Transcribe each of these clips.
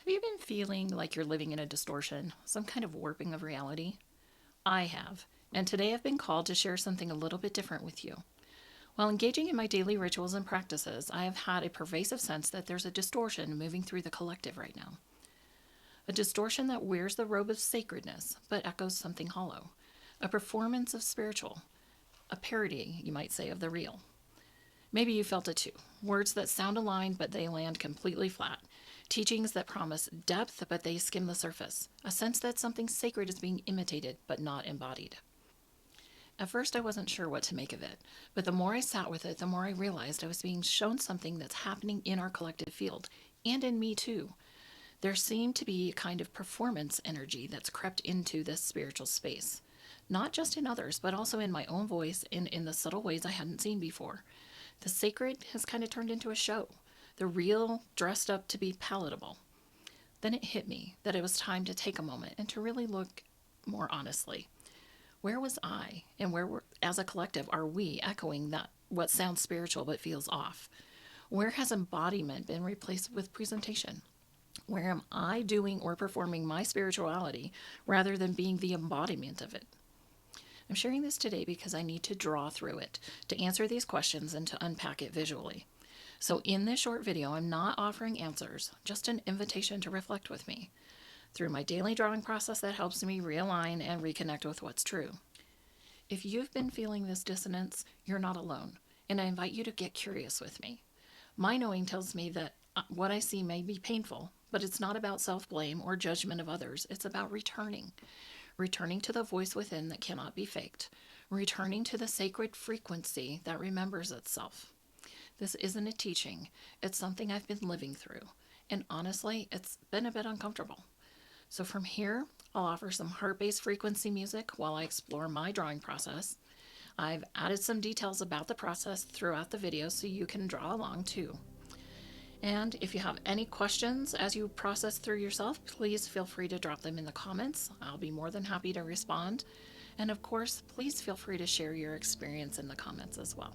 Have you been feeling like you're living in a distortion, some kind of warping of reality? I have, and today I've been called to share something a little bit different with you. While engaging in my daily rituals and practices, I have had a pervasive sense that there's a distortion moving through the collective right now. A distortion that wears the robe of sacredness, but echoes something hollow. A performance of spiritual. A parody, you might say, of the real. Maybe you felt it too. Words that sound aligned, but they land completely flat. Teachings that promise depth, but they skim the surface. A sense that something sacred is being imitated, but not embodied. At first, I wasn't sure what to make of it, but the more I sat with it, the more I realized I was being shown something that's happening in our collective field, and in me too. There seemed to be a kind of performance energy that's crept into this spiritual space. Not just in others, but also in my own voice and in the subtle ways I hadn't seen before. The sacred has kind of turned into a show, the real dressed up to be palatable. Then it hit me that it was time to take a moment and to really look more honestly. Where was I, and as a collective, are we echoing that what sounds spiritual but feels off? Where has embodiment been replaced with presentation? Where am I doing or performing my spirituality rather than being the embodiment of it? I'm sharing this today because I need to draw through it, to answer these questions and to unpack it visually. So in this short video, I'm not offering answers, just an invitation to reflect with me through my daily drawing process that helps me realign and reconnect with what's true. If you've been feeling this dissonance, you're not alone, and I invite you to get curious with me. My knowing tells me that what I see may be painful, but it's not about self-blame or judgment of others. It's about returning to the voice within that cannot be faked, returning to the sacred frequency that remembers itself. This isn't a teaching, it's something I've been living through, and honestly, it's been a bit uncomfortable. So from here, I'll offer some heart-based frequency music while I explore my drawing process. I've added some details about the process throughout the video so you can draw along too. And if you have any questions as you process through yourself, please feel free to drop them in the comments. I'll be more than happy to respond. And of course, please feel free to share your experience in the comments as well.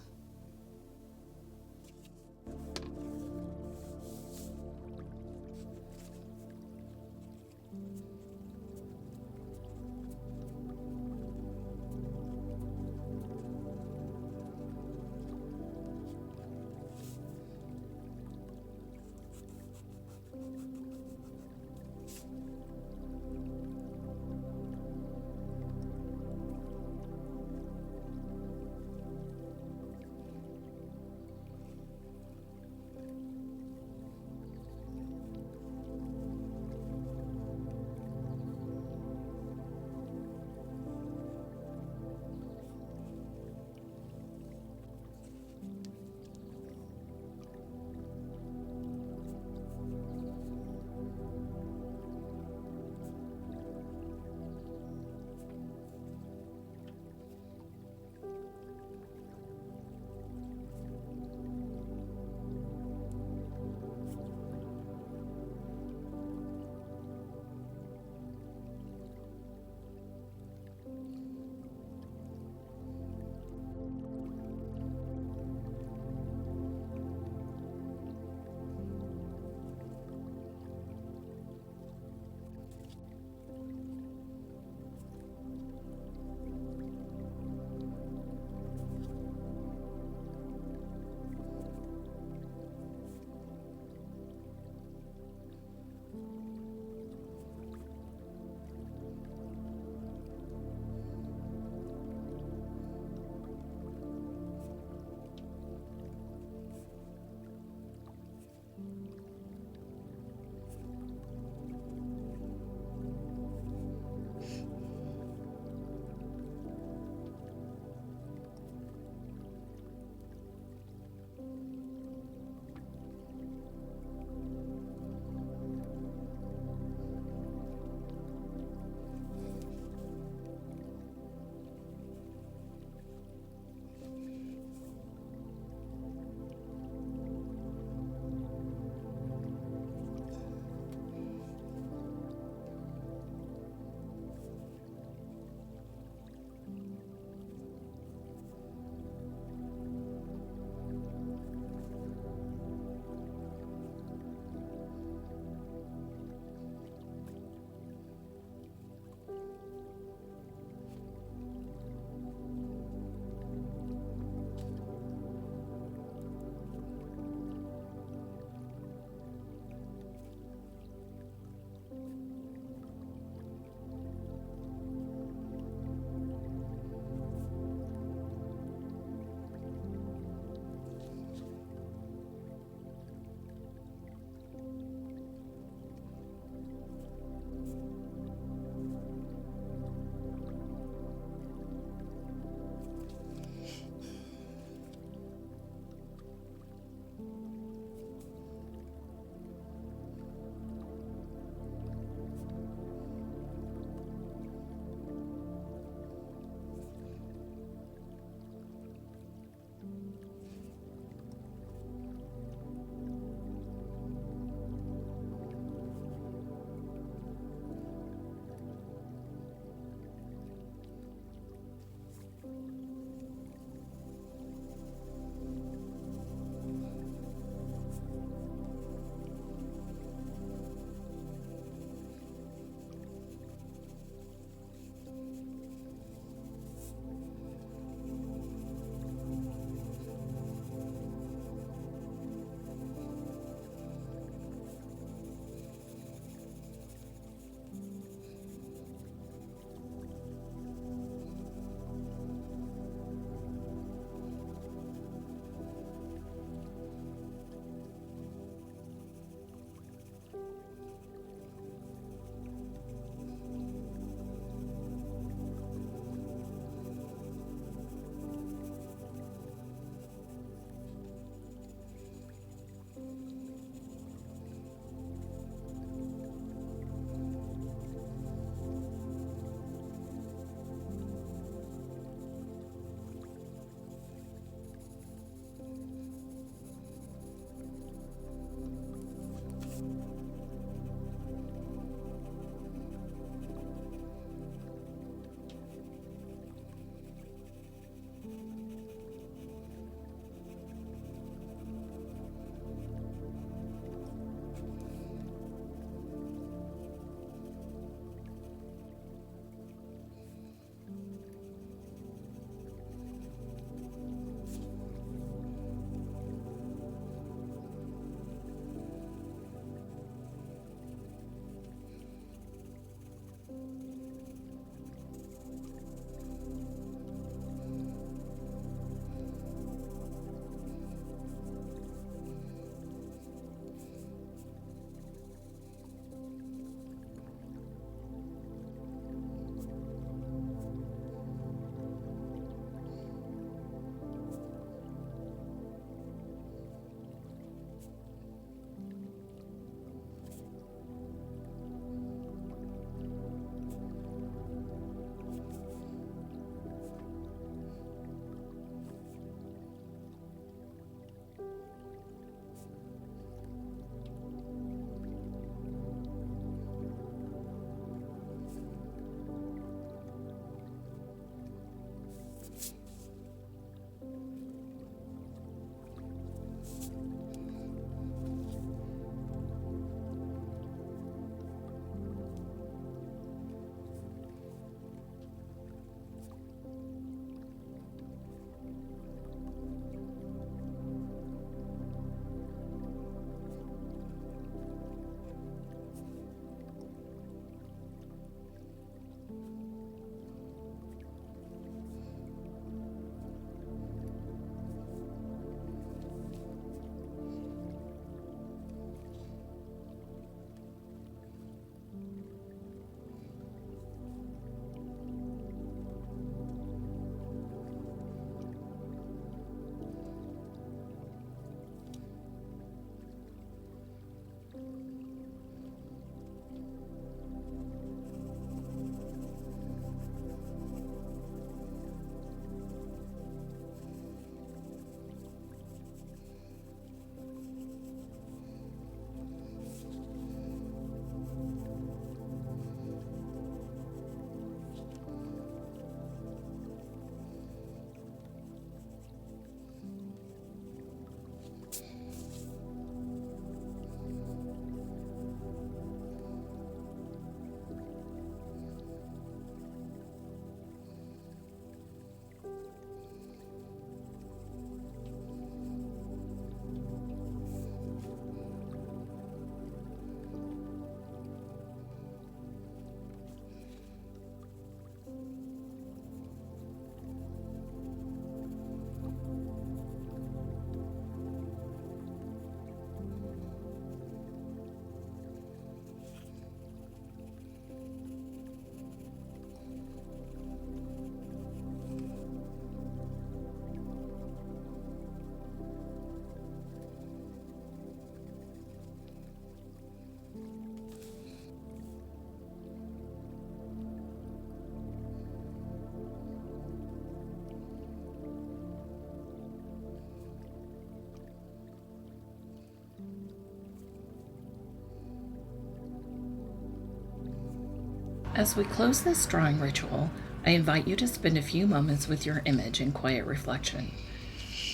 As we close this drawing ritual, I invite you to spend a few moments with your image in quiet reflection.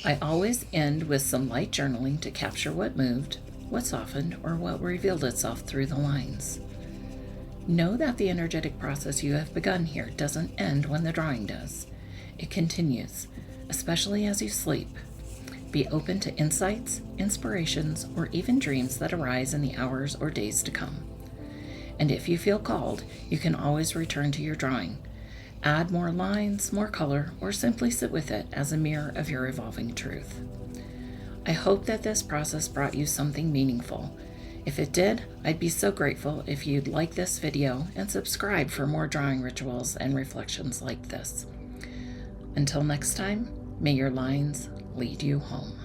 I always end with some light journaling to capture what moved, what softened, or what revealed itself through the lines. Know that the energetic process you have begun here doesn't end when the drawing does. It continues, especially as you sleep. Be open to insights, inspirations, or even dreams that arise in the hours or days to come. And if you feel called, you can always return to your drawing. Add more lines, more color, or simply sit with it as a mirror of your evolving truth. I hope that this process brought you something meaningful. If it did, I'd be so grateful if you'd like this video and subscribe for more drawing rituals and reflections like this. Until next time, may your lines lead you home.